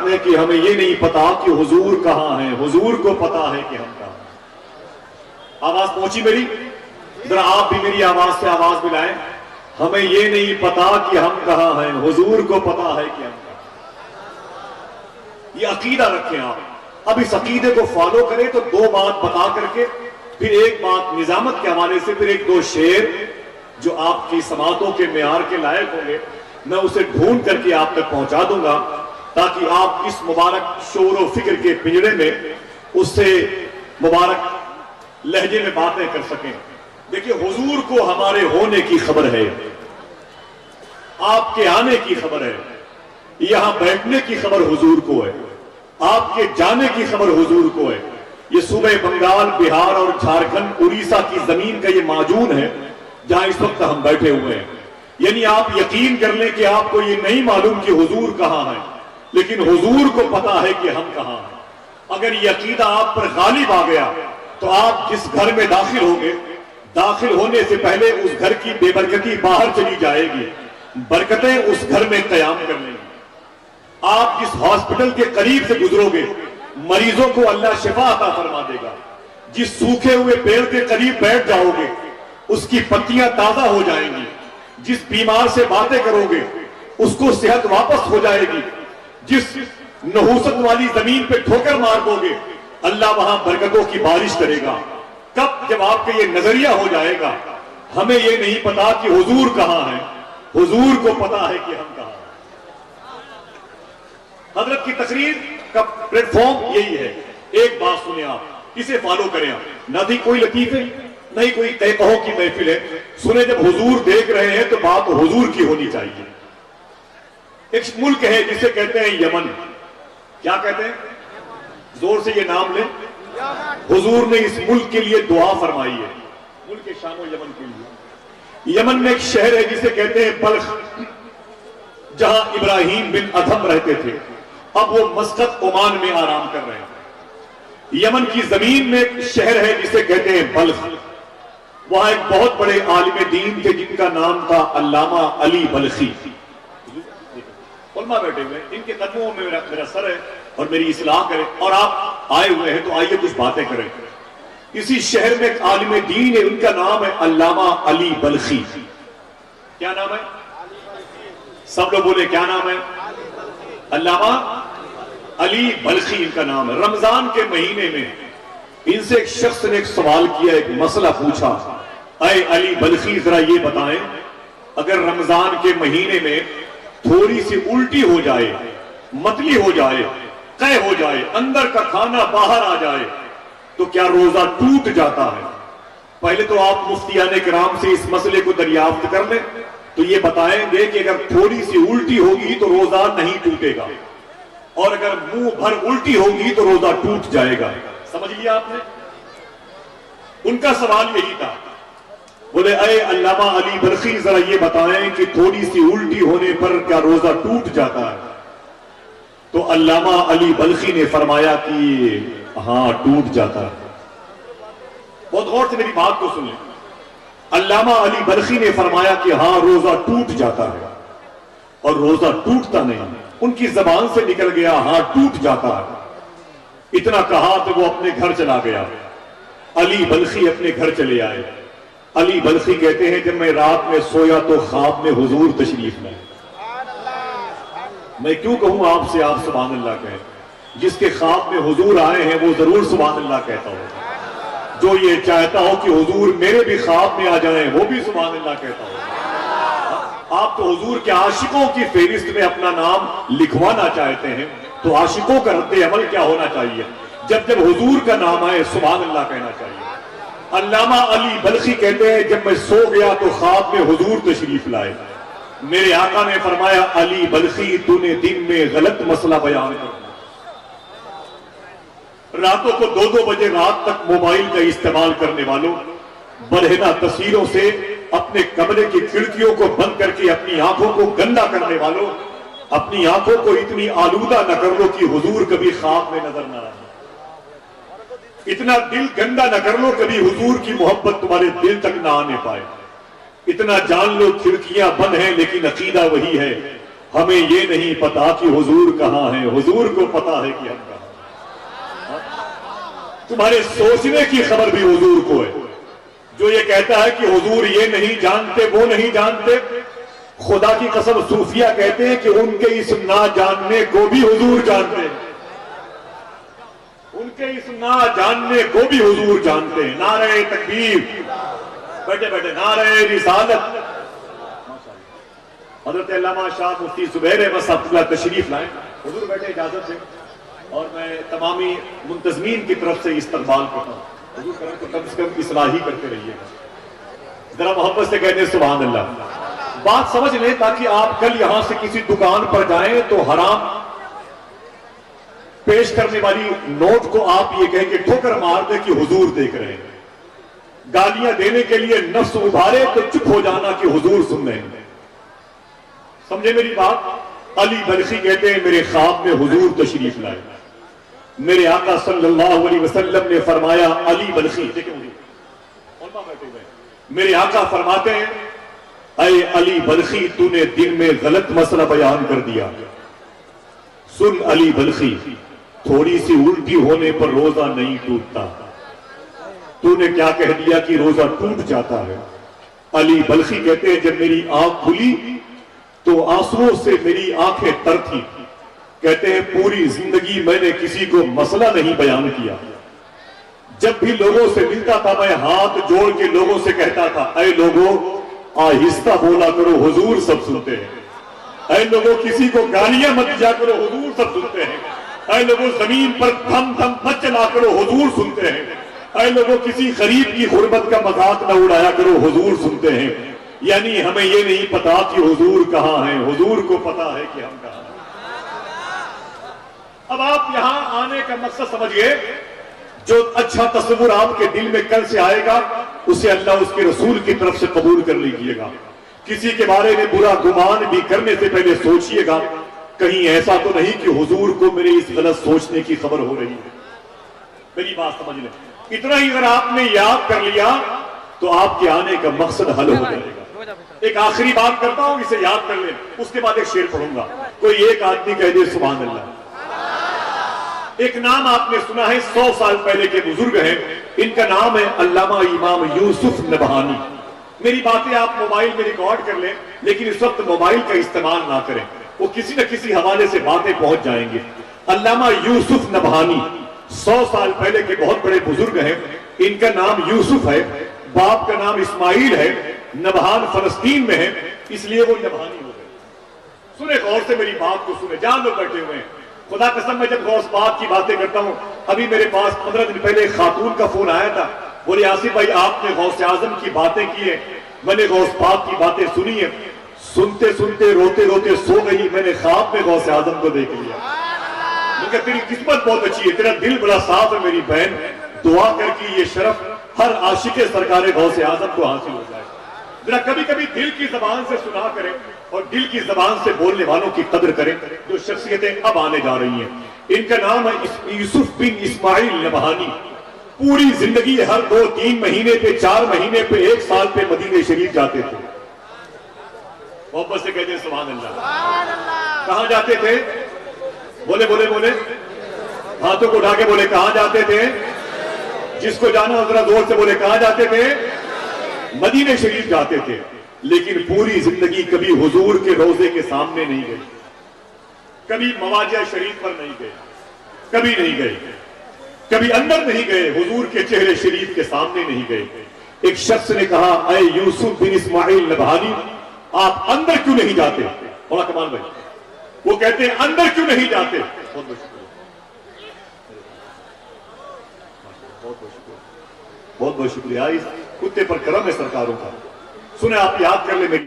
करते हैं कि हमें ये नहीं पता कि हुजूर कहाँ है, हुजूर को पता है कि हम कहाँ। आवाज पहुंची मेरी? जरा आप भी मेरी आवाज से आवाज मिलाएं। हमें ये नहीं पता कि हम कहाँ हैं, हुजूर को पता है कि हम कहाँ। ये अकीदा रखें आप। अब इस अकीदे को फॉलो करें तो दो बात बता करके फिर एक बात निजामत के हवाले से, फिर एक दो शेर जो आपकी समातों के मेयार के लायक होंगे, मैं उसे ढूंढ करके आप तक पहुंचा दूंगा ताकि आप इस मुबारक शोर व फिक्र के पिंजरे में उससे मुबारक लहजे में बातें कर सकें। देखिए, हुजूर को हमारे होने की खबर है, आपके आने की खबर है, यहां बैठने की खबर हुजूर को है, आपके जाने की खबर हुजूर को है। ये सूबे बंगाल, बिहार और झारखंड, उड़ीसा की जमीन का ये माजून है जहां इस वक्त हम बैठे हुए हैं। यानी आप यकीन कर लें कि आपको ये नहीं मालूम कि हुजूर कहां है, लेकिन हुजूर को पता है कि हम कहां हैं। अगर ये अकीदा आप पर गालिब आ गया तो आप जिस घर में दाखिल होंगे, दाखिल होने से पहले उस घर की बेबरकती बाहर चली जाएगी, बरकतें उस घर में कयाम कर लेंगी। आप जिस हॉस्पिटल के करीब से गुजरोगे, मरीजों को अल्लाह शिफा अता फरमा देगा। जिस सूखे हुए पेड़ के करीब बैठ जाओगे, उसकी पत्तियां ताजा हो जाएंगी। जिस बीमार से बातें करोगे, उसको सेहत वापस हो जाएगी। जिस नहूसत वाली जमीन पे ठोकर मार दोगे, अल्लाह वहां बरकतों की बारिश करेगा। कब? जब आपका ये नजरिया हो जाएगा, हमें ये नहीं पता कि हुजूर कहां है, हुजूर को पता है कि हम कहां हैं। हजरत की तकरीर का प्लेटफॉर्म यही है। एक बात सुने आप, इसे फॉलो करें आप। ना थी कोई लतीफे, नहीं कोई तय कहो की महफिल है। सुने, जब हुजूर देख रहे हैं तो बात हुजूर की होनी चाहिए। एक मुल्क है जिसे कहते हैं यमन। क्या कहते हैं? जोर से ये नाम ले। हुजूर ने इस मुल्क के लिए दुआ फरमाई है, मुल्क के शानो यमन के लिए। यमन में एक शहर है जिसे कहते हैं बल्ख, जहां इब्राहिम बिन अधम रहते थे। अब वो मस्कत ओमान में आराम कर रहे हैं। यमन की जमीन में एक शहर है जिसे कहते हैं बल्ख। वहां एक बहुत बड़े आलिम दीन थे जिनका नाम था अल्लामा अली बल्खी। उलमा बैठे हुए, इनके कदमों में मेरा सर है और मेरी इस्लाह करें। और आप आए हुए हैं तो आइए कुछ बातें करें। इसी शहर में एक आलिम दीन है, उनका नाम है अल्लामा अली बल्खी। क्या नाम है? सब लोग बोले, क्या नाम है? अल्लामा अली बल्खी इनका नाम है। रमजान के महीने में इनसे एक शख्स ने एक सवाल किया, एक मसला पूछा, अय अली बल्खी जरा ये बताएं, अगर रमजान के महीने में थोड़ी सी उल्टी हो जाए, मतली हो जाए, कै हो जाए, अंदर का खाना बाहर आ जाए, तो क्या रोजा टूट जाता है? पहले तो आप मुफ्तियाने किराम से इस मसले को दरियाफ्त कर लें तो ये बताएंगे कि अगर थोड़ी सी उल्टी होगी तो रोजा नहीं टूटेगा, और अगर मुंह भर उल्टी होगी तो रोजा टूट जाएगा। समझ लिया आपने? उनका सवाल यही था। बोले, अय अल्लामा अली बल्खी जरा ये बताएं कि थोड़ी सी उल्टी होने पर क्या रोजा टूट जाता है? तो अल्लामा अली बल्खी ने फरमाया कि हां, टूट जाता है। बहुत गौर से मेरी बात को सुने। अल्लामा अली बल्खी ने फरमाया कि हां, रोजा टूट जाता है, और रोजा टूटता नहीं। उनकी जबान से निकल गया, हां टूट जाता है। इतना कहा तो वो अपने घर चला गया। अली बल्खी अपने घर चले आए। अली बल्खी कहते हैं, जब मैं रात में सोया तो ख्वाब में हुजूर तशरीफ लाए। मैं क्यों कहूं आपसे, आप सुभान अल्लाह कहें। जिसके ख्वाब में हुजूर आए हैं वो जरूर सुभान अल्लाह कहता हो। जो ये चाहता हो कि हुजूर मेरे भी ख्वाब में आ जाएं, वो भी सुभान अल्लाह कहता हो। आप तो हुजूर के आशिकों की फेरिस्त में अपना नाम लिखवाना चाहते हैं, तो आशिकों का रद्द अमल क्या होना चाहिए? जब जब हुजूर का नाम आए सुभान अल्लाह कहना चाहिए। अल्लामा अली बल्खी कहते हैं, जब मैं सो गया तो ख्वाब में हुजूर तशरीफ लाए। मेरे आका ने फरमाया, अली बल्खी तूने दिन में गलत मसला बयान कर। रातों को 2-2 बजे रात तक मोबाइल का इस्तेमाल करने वालों, बरहना तस्वीरों से अपने कमरे की खिड़कियों को बंद करके अपनी आंखों को गंदा करने वालों, अपनी आंखों को इतनी आलूदा न कर लो कि हुजूर कभी ख्वाब में नजर न आए। इतना दिल गंदा न कर लो कभी हुजूर की मोहब्बत तुम्हारे दिल तक ना आने पाए। इतना जान लो खिड़कियां बंद हैं लेकिन अकीदा वही है, हमें ये नहीं पता कि हुजूर कहां है, हुजूर को पता है कि हम कहां। तुम्हारे सोचने की खबर भी हुजूर को है। जो ये कहता है कि हुजूर ये नहीं जानते, वो नहीं जानते, खुदा की कसम सूफिया कहते हैं कि उनके इस ना जानने को भी हुजूर जानते हैं, उनके इस ना जानने को भी हुजूर जानते हैं। नारे तकबीर, बैठे बैठे नारे रिसालत। हजरत अल्लामा शाह मुफ्ती जुबैर अहमद साहब तशरीफ लाए, हुजूर बैठे इजाजत से, और मैं तमामी मुंतजमीन की तरफ से इस्तकबाल करता हूँ। हुजूर करें तो कम से कम इस्लाही करते रहिएगा, जरा मोहब्बत से कहते हैं सुभान अल्लाह। बात समझ लें ताकि आप कल यहां से किसी दुकान पर जाएं तो हराम पेश करने वाली नोट को आप ये कहें कि ठोकर मार दे कि हुजूर देख रहे हैं। गालियां देने के लिए नफ्स उभारे तो चुप हो जाना कि हुजूर सुन रहे हैं। समझे मेरी बात। अली बलखी कहते हैं मेरे ख्वाब में हुजूर तशरीफ लाए, मेरे आका सल्लल्लाहु अलैहि वसल्लम ने फरमाया अली बलखी, देखें बैठे हुए, मेरे आका फरमाते हैं अय अली बलखी तूने दिन में गलत मसला बयान कर दिया। सुन अली बलखी, थोड़ी सी उल्टी होने पर रोजा नहीं टूटता। तूने क्या कह दिया कि रोजा टूट जाता है। अली बलखी कहते हैं जब मेरी आंख खुली तो आंसुओं से मेरी आंखें तर थी। कहते हैं पूरी जिंदगी मैंने किसी को मसला नहीं बयान किया। जब भी लोगों से मिलता था मैं हाथ जोड़ के लोगों से कहता था ऐ लोगों आहिस्ता बोला करो, हुजूर सब सुनते हैं। ऐ लोगों किसी को गालियां मत दिया करो, हुजूर सब सुनते हैं। ऐ लोगों जमीन पर थम थम मत चला करो, हुजूर सुनते हैं। ऐ लोगों किसी गरीब की गुर्बत का मजाक न उड़ाया करो, हुजूर सुनते हैं। यानी हमें ये नहीं पता कि हुजूर कहां है, हुजूर को पता है कि हम कहां हैं। अब आप यहां आने का मकसद समझ गए। जो अच्छा तस्वुर आपके दिल में कल से आएगा उसे अल्लाह उसके रसूल की तरफ से कबूल कर लीजिएगा। किसी के बारे में बुरा गुमान भी करने से पहले सोचिएगा कहीं ऐसा तो नहीं कि हुजूर को मेरे इस गलत सोचने की खबर हो रही है। मेरी बात समझ लें, इतना ही अगर आपने याद कर लिया तो आपके आने का मकसद हल हो जाएगा। एक आखिरी बात करता हूं, इसे याद कर लें, उसके बाद एक शेर पढ़ूंगा। कोई एक आदमी कह दे सुभान अल्लाह। एक नाम आपने सुना है, 100 साल पहले के बुजुर्ग हैं, इनका नाम है अल्लामा इमाम यूसुफ नबहानी। मेरी बातें आप मोबाइल में रिकॉर्ड कर लें, लेकिन इस वक्त मोबाइल का इस्तेमाल ना करें, वो किसी न किसी हवाले से बातें पहुंच जाएंगे। अल्लामा यूसुफ नबहानी 100 साल पहले के बहुत बड़े बुजुर्ग हैं। इनका नाम यूसुफ है, बाप का नाम इस्माइल है, नबहान फलस्तीन में है, इसलिए वो नबहानी हो गए। सुने गौर से मेरी बात को सुने, जान लोग बैठे हुए हैं। खुदा कसम मैं जब गौस बात की बातें करता हूं, अभी मेरे पास 15 दिन पहले एक खातून का फोन आया था, बोले आसिफ भाई आपने गौस आजम की बातें की है, मैंने गौस पाक की बातें सुनी है, सुनते सुनते रोते रोते सो गई, मैंने ख्वाब में गौस आजम को देख लिया। मुझे तेरी किस्मत बहुत अच्छी है, तेरा दिल बड़ा साफ है मेरी बहन, दुआ करके ये शरफ हर आशिक सरकार गौस आजम को हासिल हो जाए। जरा कभी कभी दिल की जबान से सुना करें और दिल की जबान से बोलने वालों की कदर करें, जो शख्सियतें अब आने जा रही हैं। इनका नाम है यूसुफ बिन इस्माइल नबहानी। पूरी जिंदगी हर 2-3 महीने पे, 4 महीने पे, 1 साल पे मदीने शरीफ जाते थे। मोहब्बत से कहते हैं सुभान अल्लाह। कहां जाते थे? बोले बोले बोले, हाथों को उठा के बोले कहां जाते थे? जिसको जाना जरा जोर से बोले कहां जाते थे? मदीने शरीफ जाते थे। लेकिन पूरी जिंदगी कभी हुजूर के रोजे के सामने नहीं गए, कभी मवाजिया शरीफ पर नहीं गए, कभी नहीं गए, कभी अंदर नहीं गए, हुजूर के चेहरे शरीफ के सामने नहीं गए। एक शख्स ने कहा ऐ यूसुफ बिन इस्माइल नबहानी आप अंदर क्यों नहीं जाते? बड़ा कमाल भाई, वो कहते हैं अंदर क्यों नहीं जाते? बहुत बहुत शुक्रिया, बहुत बहुत शुक्रिया। इस कुत्ते पर करम है सरकारों का। सुने आप याद कर ले मेरी